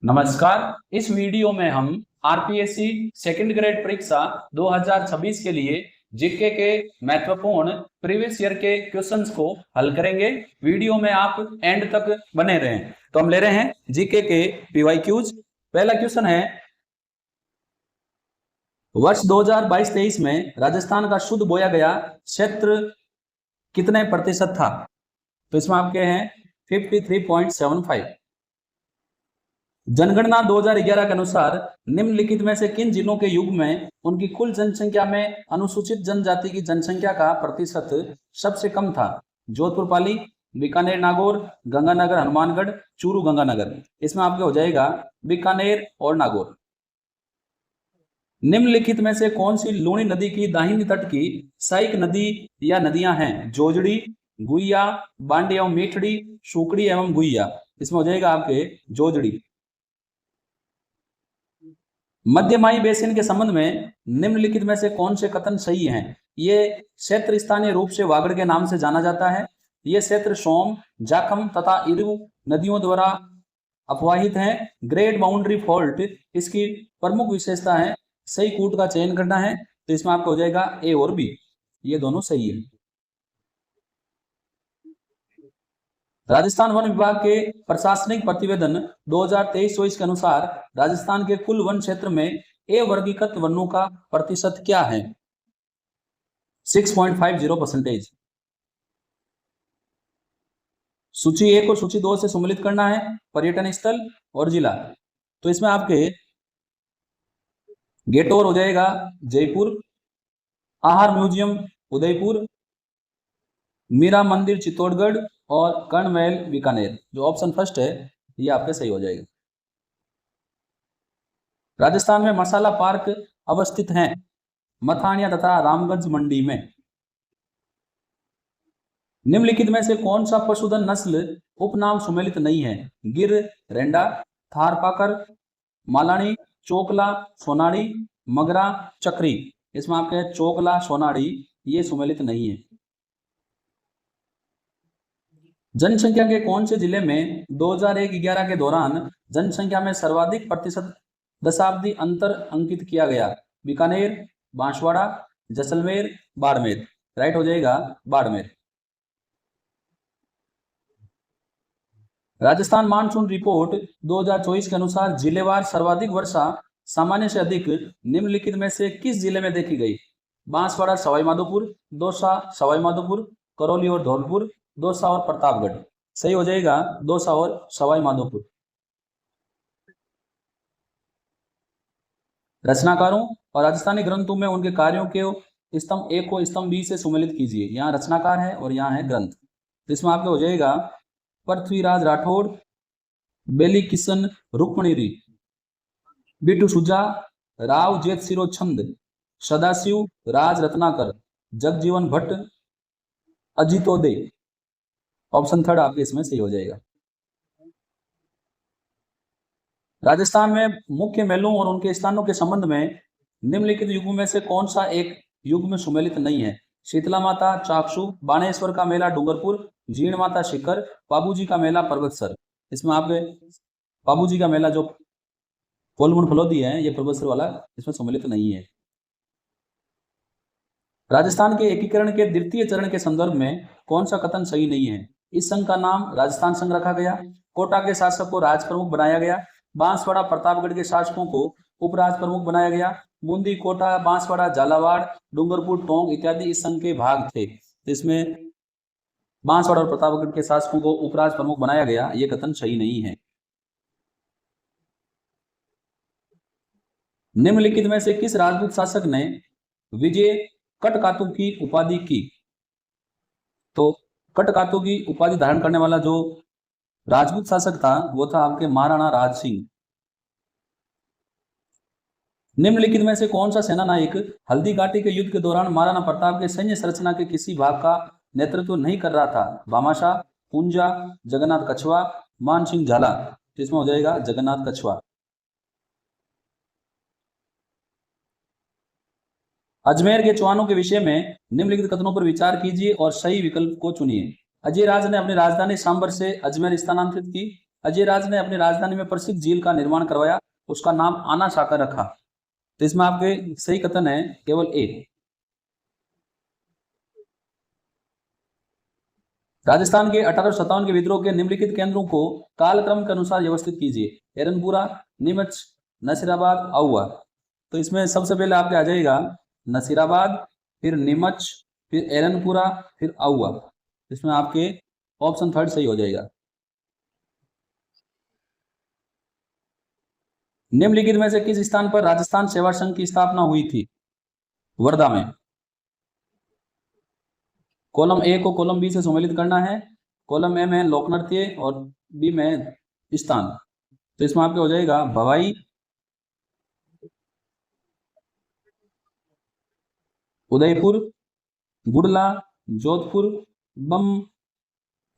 नमस्कार। इस वीडियो में हम आरपीएससी सेकंड ग्रेड परीक्षा 2026 के लिए जीके के महत्वपूर्ण प्रीवियस ईयर के क्वेश्चंस को हल करेंगे। वीडियो में आप एंड तक बने रहें। तो हम ले रहे हैं जीके के पीवाईक्यूज। पहला क्वेश्चन है, वर्ष 2022-23 में राजस्थान का शुद्ध बोया गया क्षेत्र कितने प्रतिशत था? तो इसमें आपके हैं 53.75। जनगणना 2011 के अनुसार निम्नलिखित में से किन जिलों के युग में उनकी कुल जनसंख्या में अनुसूचित जनजाति की जनसंख्या का प्रतिशत सबसे कम था? जोधपुर पाली, बीकानेर नागौर, गंगानगर हनुमानगढ़, चूरू गंगानगर। इसमें आपके हो जाएगा बीकानेर और नागौर। निम्नलिखित में से कौन सी लूणी नदी की दाहिनी तट की सहायक नदी या नदियां हैं? जोजड़ी, गुइया, बांडी एवं मीठड़ी, सुकड़ी एवं गुइया। इसमें हो जाएगा आपके जोजड़ी। मध्यमाई बेसिन के संबंध में निम्नलिखित में से कौन से कथन सही हैं? ये क्षेत्र स्थानीय रूप से वागड़ के नाम से जाना जाता है। ये क्षेत्र सोम, जाखम तथा इरु नदियों द्वारा अपवाहित है। ग्रेट बाउंड्री फॉल्ट इसकी प्रमुख विशेषता है। सही कूट का चयन करना है, तो इसमें आपको हो जाएगा ए और बी, ये दोनों सही है। राजस्थान वन विभाग के प्रशासनिक प्रतिवेदन 2023-24 के अनुसार राजस्थान के कुल वन क्षेत्र में ए वर्गीकृत वनों का प्रतिशत क्या है? 6.50%। सूची 1 और सूची 2 से सम्मिलित करना है, पर्यटन स्थल और जिला। तो इसमें आपके गेटोर हो जाएगा जयपुर, आहार म्यूजियम उदयपुर, मीरा मंदिर चित्तौड़गढ़ और कर्णमहल बीकानेर। जो ऑप्शन फर्स्ट है ये आपके सही हो जाएगा। राजस्थान में मसाला पार्क अवस्थित हैं मथानिया तथा रामगंज मंडी में। निम्नलिखित में से कौन सा पशुधन नस्ल उपनाम सुमेलित नहीं है? गिर, रेंडा, थारपाकर, मालानी, चोकला, सोनाड़ी, मगरा, चक्री। इसमें आपके चोकला, सोनाड़ी ये सुमेलित नहीं है। जनसंख्या के कौन से जिले में 2001-11 के दौरान जनसंख्या में सर्वाधिक प्रतिशत दशाब्दी अंतर अंकित किया गया? बीकानेर, बांसवाड़ा, जैसलमेर, बाड़मेर। राइट हो जाएगा बाड़मेर। राजस्थान मानसून रिपोर्ट 2024 के अनुसार जिलेवार सर्वाधिक वर्षा सामान्य से अधिक निम्नलिखित में से किस जिले में देखी गई? बांसवाड़ा, सवाई माधोपुर, दौसा, सवाई माधोपुर, करौली और धौलपुर, दौसा और प्रतापगढ़। सही हो जाएगा दौसा और सवाई माधोपुर। रचनाकारों और राजस्थानी ग्रंथों में उनके कार्यों के स्तंभ ए को स्तंभ बी से सुमेलित कीजिए। यहाँ रचनाकार है और यहाँ है ग्रंथ। तो इसमें आपके हो जाएगा पृथ्वीराज राठौड़, बेली किशन रुक्मणी, बिटू सुजा, राव जेत सिरो छंद, सदाशिव राज रत्नाकर, जगजीवन भट्ट, अजितोदय। ऑप्शन थर्ड आपके इसमें सही हो जाएगा। राजस्थान में मुख्य मेलों और उनके स्थानों के संबंध में निम्नलिखित युगों में से कौन सा एक युग में सुमेलित नहीं है? शीतला माता चाकसू, बाणेश्वर का मेला डूंगरपुर, जीण माता शिखर, बाबूजी का मेला पर्वतसर। इसमें आपके बाबूजी का मेला जो कोलमुन फलोदी है ये पर्वतसर वाला इसमें सम्मिलित नहीं है। राजस्थान के एकीकरण के द्वितीय चरण के संदर्भ में कौन सा कथन सही नहीं है? इस संघ का नाम राजस्थान संघ रखा गया, कोटा के शासक को राज प्रमुख बनाया गया, बांसवाड़ा प्रतापगढ़ के शासकों को उपराज प्रमुख बनाया गया, बूंदी, कोटा, बांसवाड़ा, झालावाड़, डूंगरपुर, टोंक इत्यादि इस संघ के भाग थे। तो इसमें बांसवाड़ा और प्रतापगढ़ के शासकों को उपराज प्रमुख बनाया गया, ये कथन सही नहीं है। निम्नलिखित में से किस राजपूत शासक ने विजय कटकातु की उपाधि की? तो कटकातु की उपाधि धारण करने वाला जो राजपूत शासक था वो था आपके महाराणा राज सिंह। निम्नलिखित में से कौन सा सेना नायक हल्दी घाटी के युद्ध के दौरान महाराणा प्रताप के सैन्य संरचना के किसी भाग का नेतृत्व नहीं कर रहा था? भामाशाह, पूंजा, जगन्नाथ कछवा, मान सिंह झाला। तो इसमें हो जाएगा जगन्नाथ कछवा। अजमेर के चौहानों के विषय में निम्नलिखित कथनों पर विचार कीजिए और सही विकल्प को चुनिए। अजय राज ने अपनी राजधानी सांबर से अजमेर स्थानांतरित की। अजयराज ने अपनी राजधानी में प्रसिद्ध झील का निर्माण करवाया, उसका नाम आना सागर रखा। तो इसमें आपके सही कथन है केवल ए। राजस्थान के 1857 के विद्रोह के निम्नलिखित केंद्रों को कालक्रम के अनुसार व्यवस्थित कीजिए। एरनपुरा, नीमच, नसीराबाद, आउवा। तो इसमें सबसे पहले आपके आ जाएगा नसीराबाद, फिर नीमच, फिर एरनपुरा, फिर आउवा। इसमें आपके ऑप्शन थर्ड सही हो जाएगा। निम्नलिखित में से किस स्थान पर राजस्थान सेवा संघ की स्थापना हुई थी? वर्धा में। कॉलम ए को कॉलम बी से सम्मिलित करना है। कॉलम ए में लोक नृत्य और बी में स्थान। तो इसमें आपके हो जाएगा भवाई, उदयपुर, गुडला, जोधपुर, बम,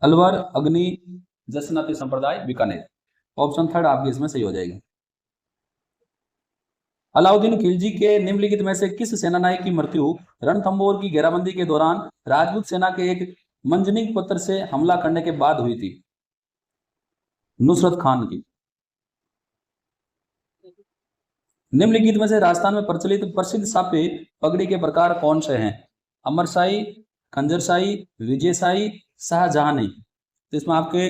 अलवर, अग्नि, जसनाती संप्रदाय, बीकानेर। ऑप्शन थर्ड आपके इसमें सही हो जाएगा। अलाउद्दीन खिलजी के निम्नलिखित में से किस सेनानायक की मृत्यु रणथंभौर की घेराबंदी के दौरान राजपूत सेना के एक मंजनीक पत्र से हमला करने के बाद हुई थी? नुसरत खान की। निम्नलिखित में से राजस्थान में प्रचलित प्रसिद्ध सापे पगड़ी के प्रकार कौन से हैं? अमरशाही, खंजरशाही, विजयशाही, शाहजहानी। तो इसमें आपके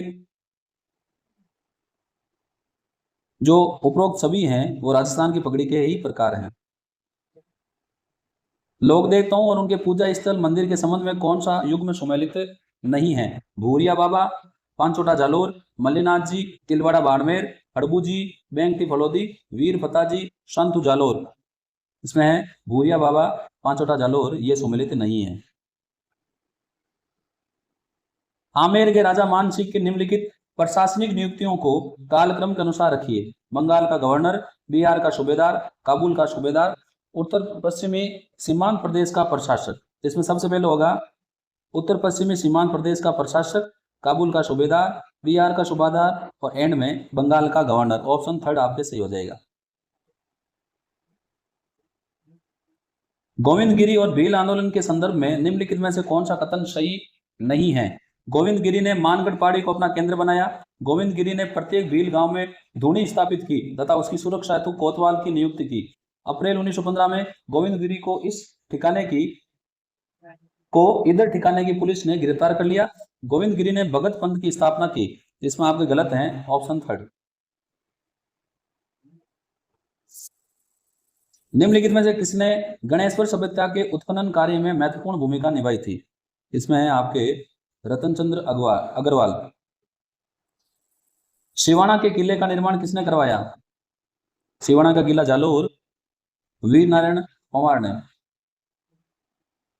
जो उपरोक्त सभी हैं वो राजस्थान की पगड़ी के ही प्रकार हैं। लोक देवताओं और उनके पूजा स्थल मंदिर के संबंध में कौन सा युग में सम्मिलित नहीं है? भूरिया बाबा, पांचोटा जालोर, मल्लीनाथ जी, तिलवाड़ा बाड़मेर, हड़बू जी, बेंगटी फलोदी, वीर फता जी, संतु जालोर। इसमें है भूरिया बाबा, पांचोटा जालोर, ये सम्मिलित नहीं है। आमेर के राजा मान सिंह के निम्नलिखित प्रशासनिक नियुक्तियों को कालक्रम के अनुसार रखिए। बंगाल का गवर्नर, बिहार का सूबेदार, काबुल का सूबेदार, उत्तर पश्चिमी सीमांत प्रदेश का प्रशासक। इसमें सबसे पहले होगा उत्तर पश्चिमी सीमांत प्रदेश का प्रशासक, काबुल का सूबेदार, बिहार का सूबेदार और एंड में बंगाल का गवर्नर। ऑप्शन थर्ड आपके सही हो जाएगा। गोविंदगिरी और भील आंदोलन के संदर्भ में निम्नलिखित में से कौन सा कथन सही नहीं है? गोविंदगिरी ने मानगढ़ पहाड़ी को अपना केंद्र बनाया। गोविंदगिरी ने प्रत्येक भील गांव में धूनी स्थापित की तथा उसकी सुरक्षा हेतु कोतवाल की नियुक्ति की। अप्रैल 1915 में गोविंदगिरी को इधर ठिकाने की पुलिस ने गिरफ्तार कर लिया। गोविंदगिरी ने भगत पंथ की स्थापना की। इसमें आपके गलत है, ऑप्शन थर्ड। निम्नलिखित में से किसने गणेश्वर सभ्यता के उत्खनन कार्य में महत्वपूर्ण भूमिका निभाई थी? इसमें है आपके रतनचंद्र अग्रवाल। सिवाना के किले का निर्माण किसने करवाया? सिवाना का किला जालोर, वीर नारायण पंवार ने।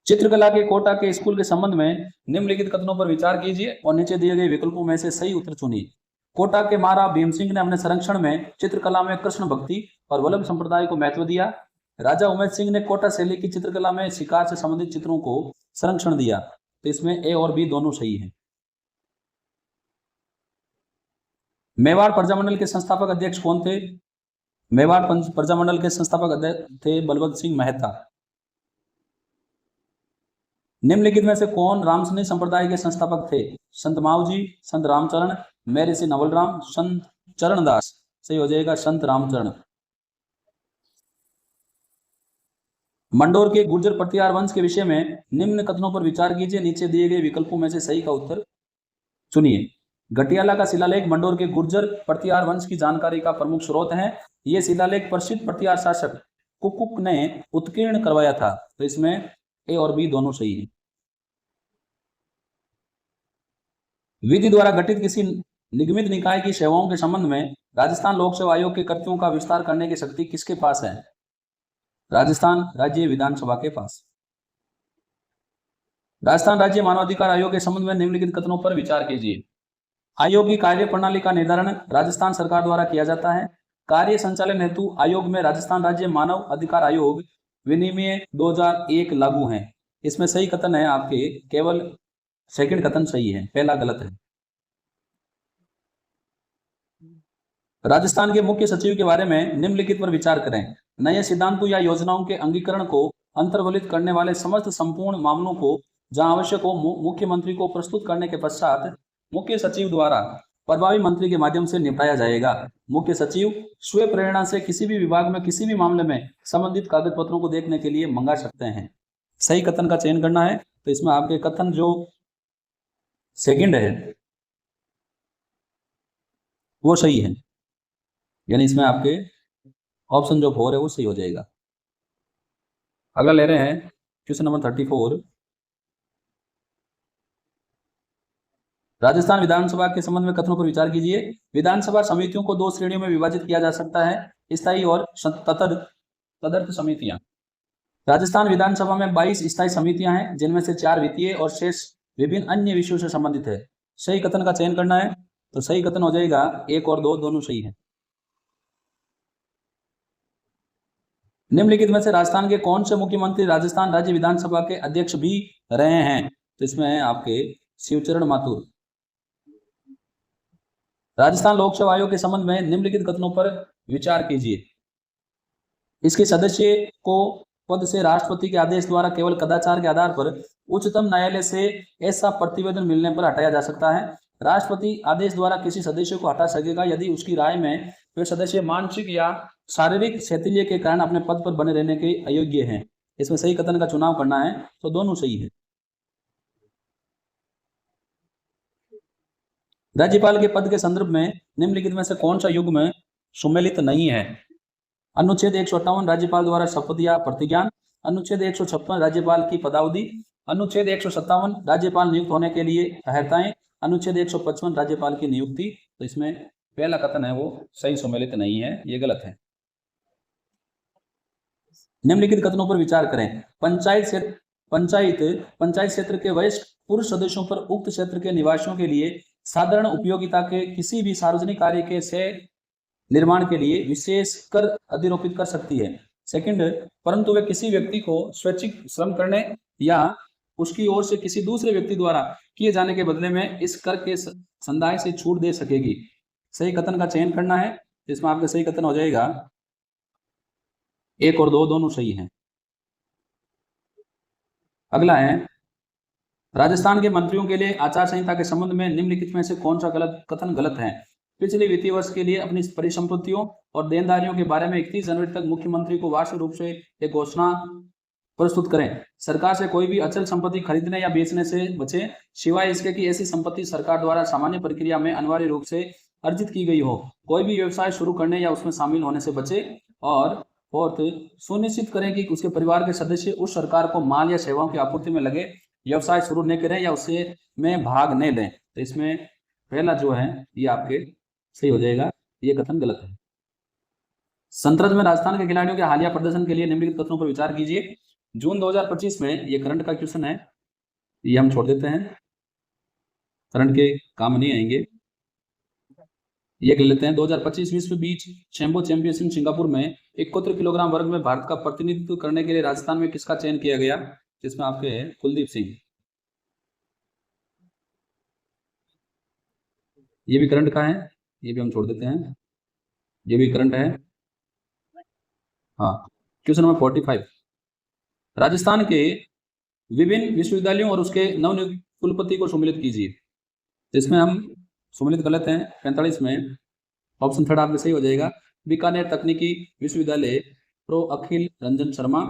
चित्रकला के कोटा के स्कूल के संबंध में निम्नलिखित कथनों पर विचार कीजिए और नीचे दिए गए विकल्पों में से सही उत्तर चुनिए। कोटा के महाराज भीम सिंह ने अपने संरक्षण में चित्रकला में कृष्ण भक्ति और वल्लभ संप्रदाय को महत्व दिया। राजा उमेद सिंह ने कोटा शैली की चित्रकला में शिकार से संबंधित चित्रों को संरक्षण दिया। तो इसमें ए और बी दोनों सही हैं। मेवाड़ प्रजामंडल के संस्थापक अध्यक्ष कौन थे? मेवाड़ प्रजामंडल के संस्थापक अध्यक्ष थे बलवंत सिंह मेहता। निम्नलिखित में से कौन रामसनी संप्रदाय के संस्थापक थे? संत मावजी, संत रामचरण, महर्षि नवलराम, संत चरणदास। सही हो जाएगा संत रामचरण। मंडोर के गुर्जर प्रतिहार वंश के विषय में निम्न कथनों पर विचार कीजिए। नीचे दिए गए विकल्पों में से सही का उत्तर चुनिए। गटियाला का शिलालेख मंडोर के गुर्जर प्रतिहार वंश की जानकारी का प्रमुख स्रोत है। यह शिलालेख प्रसिद्ध प्रतिहार शासक कुकुक ने उत्कीर्ण करवाया था। तो इसमें ए और बी दोनों सही है। विधि द्वारा गठित किसी निगमित निकाय की सेवाओं के संबंध में राजस्थान लोक सेवा आयोग के कर्तव्यों का विस्तार करने की शक्ति किसके पास है? राजस्थान राज्य विधानसभा के पास। राजस्थान राज्य मानवाधिकार आयोग के संबंध में निम्नलिखित कथनों पर विचार कीजिए। आयोग की कार्य प्रणाली का निर्धारण राजस्थान सरकार द्वारा किया जाता है। कार्य संचालन हेतु आयोग में राजस्थान राज्य मानव अधिकार आयोग विनिमय 2001 लागू है। इसमें सही कथन है आपके केवल सेकंड कथन सही है, पहला गलत है। राजस्थान के मुख्य सचिव के बारे में निम्नलिखित पर विचार करें। नए सिद्धांतों या योजनाओं के अंगीकरण को अंतर्वलित करने वाले समस्त संपूर्ण मामलों को जहां आवश्यक हो मुख्यमंत्री को प्रस्तुत करने के पश्चात मुख्य सचिव द्वारा प्रभावी मंत्री के माध्यम से निपटाया जाएगा। मुख्य सचिव स्वयं प्रेरणा से किसी भी विभाग में किसी भी मामले में संबंधित कागज पत्रों को देखने के लिए मंगा सकते हैं। सही कथन का चयन करना है, तो इसमें आपके कथन जो सेकंड है वो सही है, यानी इसमें आपके ऑप्शन जो 4 है वो सही हो जाएगा। अगला ले रहे हैं क्वेश्चन नंबर 34। राजस्थान विधानसभा के संबंध में कथनों पर विचार कीजिए। विधानसभा समितियों को 2 श्रेणियों में विभाजित किया जा सकता है, स्थायी और तदर्थ समितियां। राजस्थान विधानसभा में 22 स्थायी समितियां हैं, जिनमें से 4 वित्तीय और शेष विभिन्न अन्य विषयों से संबंधित है। सही कथन का चयन करना है, तो सही कथन हो जाएगा 1 और 2 दोनों सही है। निम्नलिखित में से राजस्थान के कौन से मुख्यमंत्री राजस्थान राज्य विधानसभा के अध्यक्ष भी रहे हैं? तो इसमें है आपके शिवचरण माथुर। राजस्थान लोक सेवा आयोग के संबंध में निम्नलिखित कथनों पर विचार कीजिए। इसके सदस्य को पद से राष्ट्रपति के आदेश द्वारा केवल कदाचार के आधार पर उच्चतम न्यायालय से ऐसा प्रतिवेदन मिलने पर हटाया जा सकता है। राष्ट्रपति आदेश द्वारा किसी सदस्य को हटा सकेगा यदि उसकी राय में वे सदस्य मानसिक या शारीरिक शैथिल्य के कारण अपने पद पर बने रहने के अयोग्य हैं। इसमें सही कथन का चुनाव करना है, तो दोनों सही है। राज्यपाल के पद के संदर्भ में निम्नलिखित में से कौन सा युग्म सुमेलित नहीं है? अनुच्छेद 158 राज्यपाल द्वारा शपथ या प्रतिज्ञान, अनुच्छेद 156 राज्यपाल की पदावधि, अनुच्छेद 157 राज्यपाल नियुक्त होने के लिए अहर्ताएं, अनुच्छेद 155 राज्यपाल की नियुक्ति। तो इसमें पहला कथन है वो सही सुमेलित नहीं है, ये गलत है। निम्नलिखित कथनों पर विचार करें। पंचायत क्षेत्र के वयस्क पुरुष सदस्यों पर उक्त क्षेत्र के निवासियों के लिए साधारण उपयोगिता के किसी भी सार्वजनिक कार्य के से निर्माण के लिए विशेष कर अधिरोपित कर सकती है। सेकंड, परंतु वे किसी व्यक्ति को स्वैच्छिक श्रम करने या उसकी ओर से किसी दूसरे व्यक्ति द्वारा किए जाने के बदले में इस कर के संदाय से छूट दे सकेगी। सही कथन का चयन करना है, इसमें आपका सही कथन हो जाएगा 1 और 2 दोनों सही हैं। अगला है राजस्थान के मंत्रियों के लिए आचार संहिता के संबंध में निम्नलिखित में से कौन सा कथन गलत है? पिछले वित्तीय वर्ष के लिए अपनी परिसंपत्तियों और देनदारियों के बारे में 31 जनवरी तक मुख्यमंत्री को वार्षिक रूप से एक घोषणा प्रस्तुत करें। सरकार से कोई भी अचल संपत्ति खरीदने या बेचने से बचे, सिवाय इसके कि ऐसी संपत्ति सरकार द्वारा सामान्य प्रक्रिया में अनिवार्य रूप से अर्जित की गई हो। कोई भी व्यवसाय शुरू करने या उसमें शामिल होने से बचे। और फोर्थ, सुनिश्चित करें कि उसके परिवार के सदस्य उस सरकार को माल या सेवाओं की आपूर्ति में लगे व्यवसाय शुरू न करें या उससे में भाग न लें। तो इसमें पहला जो है ये आपके सही हो जाएगा, ये कथन गलत है। संतरज में राजस्थान के खिलाड़ियों के हालिया प्रदर्शन के लिए निम्नलिखित कथनों पर विचार कीजिए। जून 2025 में ये करंट का क्वेश्चन है, ये हम छोड़ देते हैं, करंट के काम नहीं आएंगे। ये कर लेते हैं 2025 विश्व बीच शैम्बो चैंपियनशिप सिंगापुर में 71 किलोग्राम वर्ग में भारत का प्रतिनिधित्व करने के लिए राजस्थान में किसका चयन किया गया? जिसमें आपके है कुलदीप सिंह। ये भी करंट का है, ये भी हम छोड़ देते हैं, ये भी करंट है। हाँ, क्वेश्चन नंबर 45। राजस्थान के विभिन्न विश्वविद्यालयों और उसके नवनियुक्त कुलपति को सम्मिलित कीजिए। इसमें हम सम्मिलित गलत हैं 45 में, ऑप्शन थर्ड आपके सही हो जाएगा। बीकानेर तकनीकी विश्वविद्यालय प्रो अखिल रंजन शर्मा,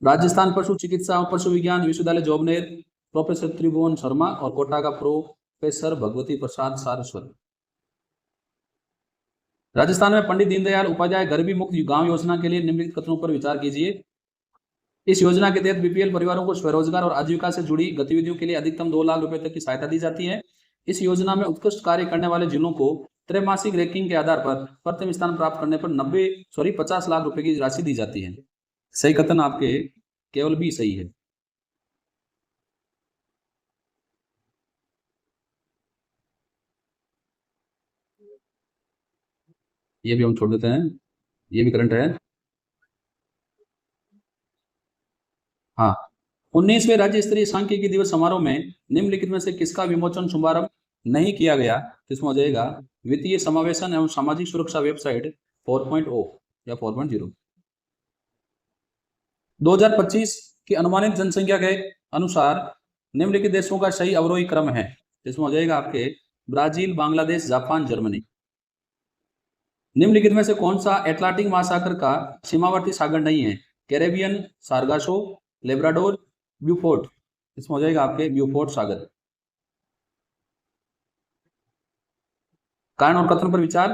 राजस्थान पशु चिकित्सा और पशु विज्ञान विश्वविद्यालय जोबनेर प्रोफेसर त्रिभुवन शर्मा और कोटा का प्रोफेसर भगवती प्रसाद सारस्वत। राजस्थान में पंडित दीनदयाल उपाध्याय गरीबी मुक्त गांव योजना के लिए निम्नलिखित कथनों पर विचार कीजिए। इस योजना के तहत बीपीएल परिवारों को स्वरोजगार और आजीविका से जुड़ी गतिविधियों के लिए अधिकतम 2 लाख रुपए तक की सहायता दी जाती है। इस योजना में उत्कृष्ट कार्य करने वाले जिलों को त्रैमासिक रैंकिंग के आधार पर प्रथम स्थान प्राप्त करने पर 50 लाख रुपए की राशि दी जाती है। सही कथन आपके केवल भी सही है। ये भी हम छोड़ देते हैं, ये भी करंट है। हाँ, 19वें राज्य स्तरीय सांख्यिकी दिवस समारोह में निम्नलिखित में से किसका विमोचन शुभारंभ नहीं किया गया? इसमें हो जाएगा वित्तीय समावेशन एवं सामाजिक सुरक्षा वेबसाइट 4.0 या 4.0। 2025 की अनुमानित जनसंख्या के अनुसार निम्नलिखित देशों का सही अवरोही क्रम है। इसमें हो जाएगा आपके ब्राजील, बांग्लादेश, जापान, जर्मनी। निम्नलिखित में से कौन सा एटलांटिक महासागर का सीमावर्ती सागर नहीं है? Caribbean, सारगासो, Labrador, Beaufort. इसमें हो जाएगा आपके ब्यूफोर्ट सागर। कारण और कथन पर विचार।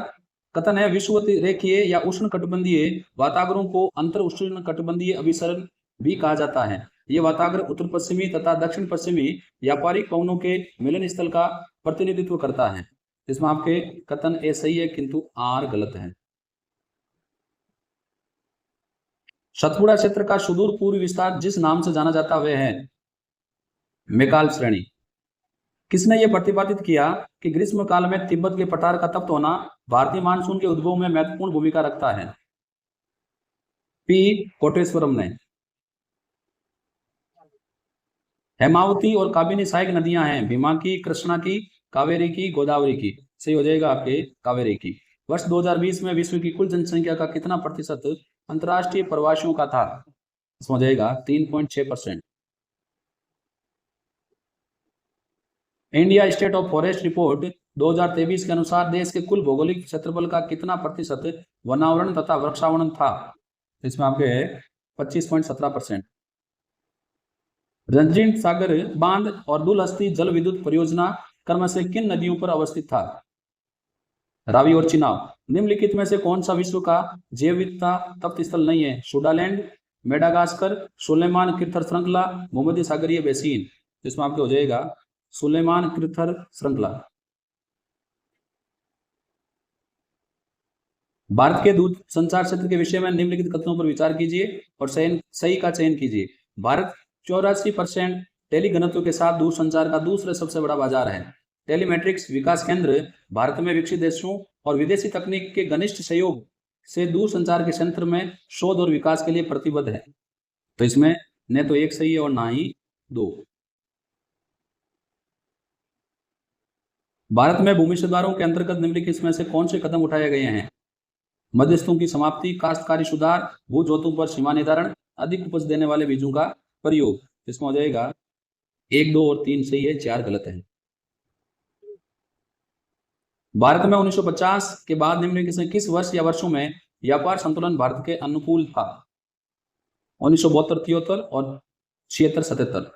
कथन है विषुवत रेखीय या उष्ण कटिबंधीय वातावरणों को अंतर उष्ण कटिबंधीय अभिसरण भी कहा जाता है। ये वातावरण उत्तर पश्चिमी तथा दक्षिण पश्चिमी व्यापारिक पवनों के मिलन स्थल का प्रतिनिधित्व करता है। इसमें आपके कथन ए सही है किंतु आर गलत है। सतपुड़ा क्षेत्र का सुदूर पूर्वी विस्तार जिस नाम से जाना जाता वह है मैकाल श्रेणी। किसने यह प्रतिपादित किया कि ग्रीष्म काल में तिब्बत के पठार का तप्त होना भारतीय मानसून के उद्भव में महत्वपूर्ण भूमिका रखता है? पी कोटेश्वरम ने। हेमावती और काबिनी सहायक नदियां हैं भीमा की, कृष्णा की, कावेरी की, गोदावरी की। सही हो जाएगा आपके कावेरी की। वर्ष 2020 में विश्व की कुल जनसंख्या का कितना प्रतिशत अंतर्राष्ट्रीय प्रवासियों का था? इसमें हो जाएगा 3.6%। India state of forest report 2023 के अनुसार देश के कुल भौगोलिक क्षेत्रफल का कितना प्रतिशत वनावरण तथा वृक्षावरण था? इसमें आपके 25.17%। रंजीत सागर बांध और दुलहस्ती जल विद्युत परियोजना क्रम से किन नदियों पर अवस्थित था? रावी और चिनाब। निम्नलिखित में से कौन सा विश्व का जैव विविधता तप्त स्थल नहीं है? सुडालैंड, मेडागास्कर, सुलेमान कृथर श्रृंखला, भूमध्य सागरीय बेसिन। इसमें आपके हो जाएगा सुलेमान कृथर श्रृंखला। भारत के दूर संचार क्षेत्र के विषय में निम्नलिखित कथनों पर विचार कीजिए और सही का चयन कीजिए। भारत 84% टेली घनत्व के साथ दूरसंचार का दूसरा सबसे बड़ा बाजार है। टेलीमेट्रिक्स विकास केंद्र भारत में विकसित देशों और विदेशी तकनीक के घनिष्ठ सहयोग से दूरसंचार के क्षेत्र में शोध और विकास के लिए प्रतिबद्ध है। तो इसमें न तो एक सही है और ना ही दो। भारत में भूमि सुधारों के अंतर्गत निम्नलिखित में से कौन से कदम उठाए गए हैं? मध्यस्थों की समाप्ति, काश्तकारी सुधार, भू जोतों पर सीमा निर्धारण, अधिक उपज देने वाले बीजों का प्रयोग। इसमें हो जाएगा 1, 2 और 3 सही है, 4 गलत है। भारत में 1950 के बाद निम्नलिखित से किस वर्ष या वर्षों में व्यापार संतुलन भारत के अनुकूल था? 1972, 73 और 76, 77।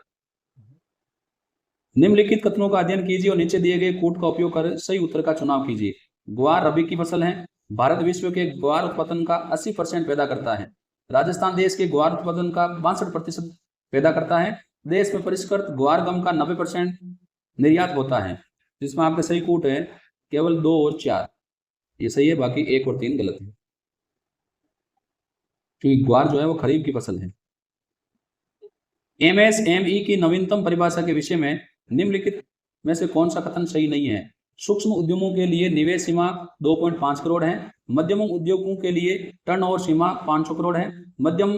निम्नलिखित कथनों का अध्ययन कीजिए और नीचे दिए गए कूट का उपयोग कर सही उत्तर का चुनाव कीजिए। ग्वार रबी की फसल है। भारत विश्व के ग्वार उत्पादन का 80% पैदा करता है। राजस्थान देश के ग्वार उत्पादन का 62% पैदा करता है। देश में परिष्कृत ग्वार गम का 90% निर्यात होता है। जिसमें आपके सही कूट है केवल 2 और 4, ये सही है, बाकी 1 और 3 गलत है, क्योंकि ग्वार जो है वो खरीफ की फसल है। एमएसएमई की नवीनतम परिभाषा के विषय में निम्नलिखित में से कौन सा कथन सही नहीं है? सूक्ष्म उद्यमों के लिए निवेश सीमा 2.5 करोड़ है। मध्यम उद्योगों के लिए टर्नओवर सीमा 500 करोड़ है। मध्यम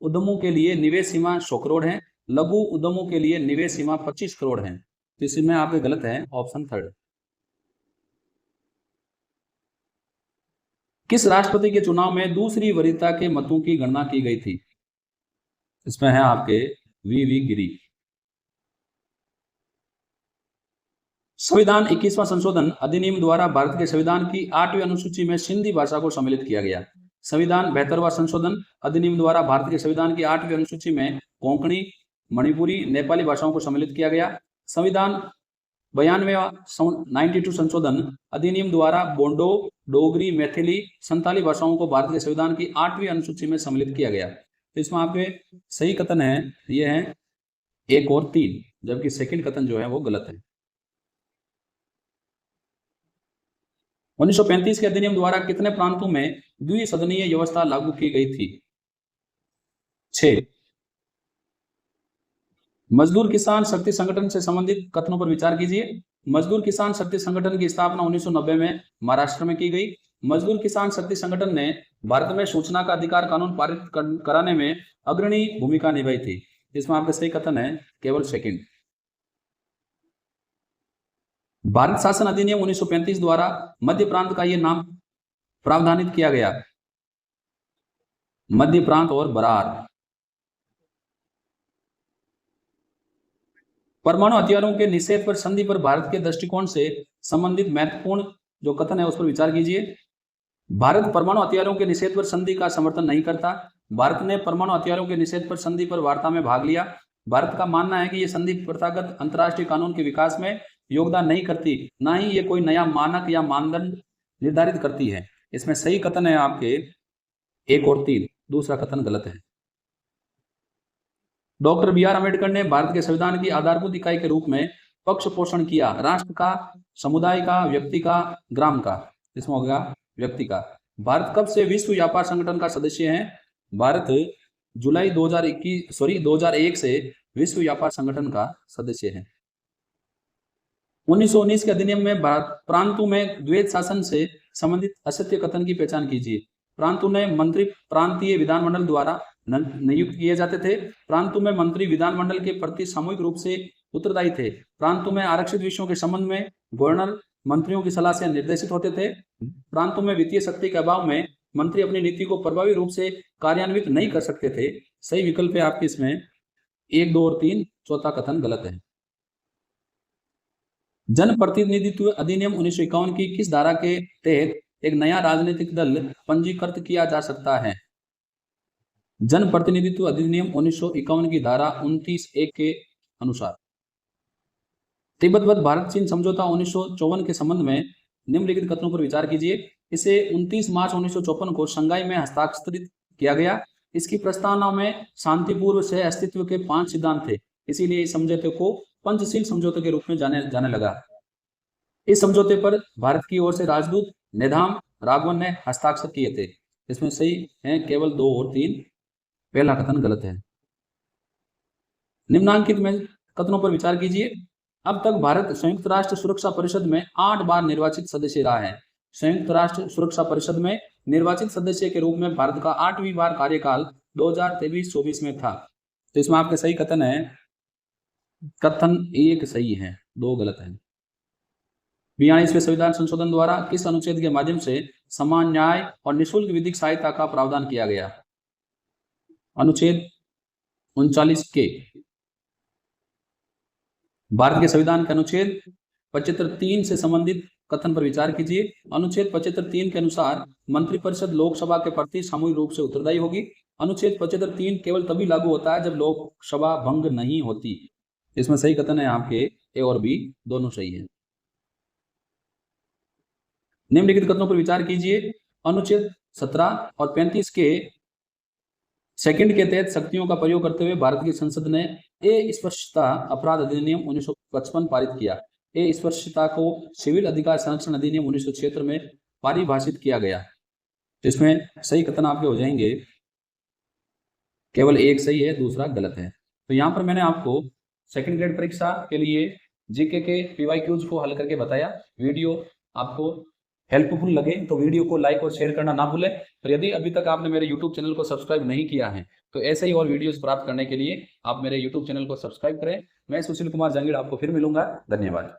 उद्यमों के लिए निवेश सीमा 100 करोड़ है। लघु उद्यमों के लिए निवेश सीमा 25 करोड़ है। तो इसमें आपके गलत है ऑप्शन 3। किस राष्ट्रपति के चुनाव में दूसरी वरीयता के मतों की गणना की गई थी? इसमें है आपके वी गिरी। संविधान 21वां संशोधन अधिनियम द्वारा भारत के संविधान की 8वीं अनुसूची में सिंधी भाषा को सम्मिलित किया गया। संविधान 72वां संशोधन अधिनियम द्वारा भारत के संविधान की 8वीं अनुसूची में कोंकणी, मणिपुरी, नेपाली भाषाओं को सम्मिलित किया गया। संविधान 92वां 92 संशोधन अधिनियम द्वारा बोडो, डोगरी, मैथिली, संताली भाषाओं को भारत के संविधान की 8वीं अनुसूची में सम्मिलित किया गया। तो इसमें आपके सही कथन है ये है 1 और 3, जबकि सेकंड कथन जो है वो गलत है। 1935 के अधिनियम द्वारा कितने प्रांतों में द्विसदनीय व्यवस्था लागू की गई थी? 6। मजदूर किसान शक्ति संगठन से संबंधित कथनों पर विचार कीजिए। मजदूर किसान शक्ति संगठन की स्थापना 1990 में महाराष्ट्र में की गई। मजदूर किसान शक्ति संगठन ने भारत में सूचना का अधिकार कानून पारित कराने में अग्रणी भूमिका निभाई थी। इसमें आपका सही कथन है केवल सेकंड। भारत शासन अधिनियम 1935 द्वारा मध्य प्रांत का यह नाम प्रावधानित किया गया। मध्य प्रांत और बरार। परमाणु हथियारों के निषेध पर संधि पर भारत के दृष्टिकोण से संबंधित महत्वपूर्ण जो कथन है उस पर विचार कीजिए। भारत परमाणु हथियारों के निषेध पर संधि का समर्थन नहीं करता। भारत ने परमाणु हथियारों के निषेध पर संधि पर वार्ता में भाग लिया। भारत का मानना है कि ये संधि प्रथागत अंतर्राष्ट्रीय कानून के विकास में योगदान नहीं करती, ना ही ये कोई नया मानक या मानदंड निर्धारित करती है। इसमें सही कथन है आपके 1 और 3, दूसरा कथन गलत है। डॉक्टर बी आर अम्बेडकर ने भारत के संविधान की आधारभूत इकाई के रूप में पक्ष पोषण किया राष्ट्र का, समुदाय का, व्यक्ति का, ग्राम का। इसमें होगा व्यक्ति का। भारत कब से विश्व व्यापार संगठन का सदस्य है? भारत जुलाई 2001 से विश्व व्यापार संगठन का सदस्य है। 1919 के अधिनियम में प्रांतों में द्वैध शासन से संबंधित असत्य कथन की पहचान कीजिए। प्रांतों में मंत्री प्रांतीय विधानमंडल द्वारा नियुक्त किए जाते थे। प्रांतों में मंत्री विधानमंडल के प्रति सामूहिक रूप से उत्तरदायी थे। प्रांतों में आरक्षित विषयों के संबंध में गवर्नर मंत्रियों की सलाह से निर्देशित होते थे। प्रांतों में वित्तीय शक्ति के अभाव में मंत्री अपनी नीति को प्रभावी रूप से कार्यान्वित नहीं कर सकते थे। सही विकल्प है आपके इसमें 1, 2 और 3, चौथा कथन गलत है। जनप्रतिनिधित्व अधिनियम 1951 की किस धारा के तहत एक नया राजनीतिक दल पंजीकृत किया जा सकता है? जनप्रतिनिधित्व अधिनियम 1951 की धारा 29(1) के अनुसार। तिब्बत भारत चीन समझौता 1954 के संबंध में निम्नलिखित कथनों पर विचार कीजिए। इसे 29 मार्च 1954 को शंघाई में हस्ताक्षरित किया गया। इसकी प्रस्तावना में शांतिपूर्व सह अस्तित्व के 5 सिद्धांत थे, इसीलिए इस समझौते को पंचशील समझौते के रूप में जाने लगा। इस समझौते पर भारत की ओर से राजदूत नेधाम राघवन ने हस्ताक्षर किए थे। इसमें सही है केवल 2 और 3, पहला कथन गलत है। निम्नांकित में कथनों पर विचार कीजिए। अब तक भारत संयुक्त राष्ट्र सुरक्षा परिषद में 8 बार निर्वाचित सदस्य रहा है। संयुक्त राष्ट्र सुरक्षा परिषद में निर्वाचित सदस्य के रूप में भारत का 8वीं बार कार्यकाल 2023-24 में था। तो इसमें आपके सही कथन है, कथन 1 सही है, 2 गलत है। 42वें संविधान संशोधन द्वारा किस अनुच्छेद के माध्यम से समान न्याय और निःशुल्क विधिक सहायता का प्रावधान किया गया? अनुच्छेद 39 के। भारत के संविधान के अनुच्छेद 75(3) से संबंधित कथन पर विचार कीजिए। अनुच्छेद 75(3) के अनुसार मंत्रिपरिषद लोकसभा के प्रति सामूहिक रूप से उत्तरदायी होगी। अनुच्छेद 75(3) केवल तभी लागू होता है जब लोकसभा भंग नहीं होती। इसमें सही कथन है आपके ए और बी, दोनों सही है। निम्नलिखित कथनों पर विचार कीजिए। अनुच्छेद 17 और 35 के सेकंड के तहत शक्तियों का प्रयोग करते हुए भारत की संसद ने अस्पृश्यता अपराध अधिनियम 1955 पारित किया। अस्पृश्यता को सिविल अधिकार संरक्षण अधिनियम 1976 में परिभाषित किया गया। तो इसमें सही कथन आपके हो जाएंगे, केवल 1 सही है, दूसरा गलत है। तो यहाँ पर मैंने आपको सेकंड ग्रेड परीक्षा के लिए जीके के PYQs को हल करके बताया। वीडियो आपको हेल्पफुल लगे तो वीडियो को लाइक और शेयर करना ना भूलें। और यदि अभी तक आपने मेरे YouTube चैनल को सब्सक्राइब नहीं किया है तो ऐसे ही और वीडियोस प्राप्त करने के लिए आप मेरे YouTube चैनल को सब्सक्राइब करें। मैं सुशील कुमार जंगीड़ आपको फिर मिलूंगा। धन्यवाद।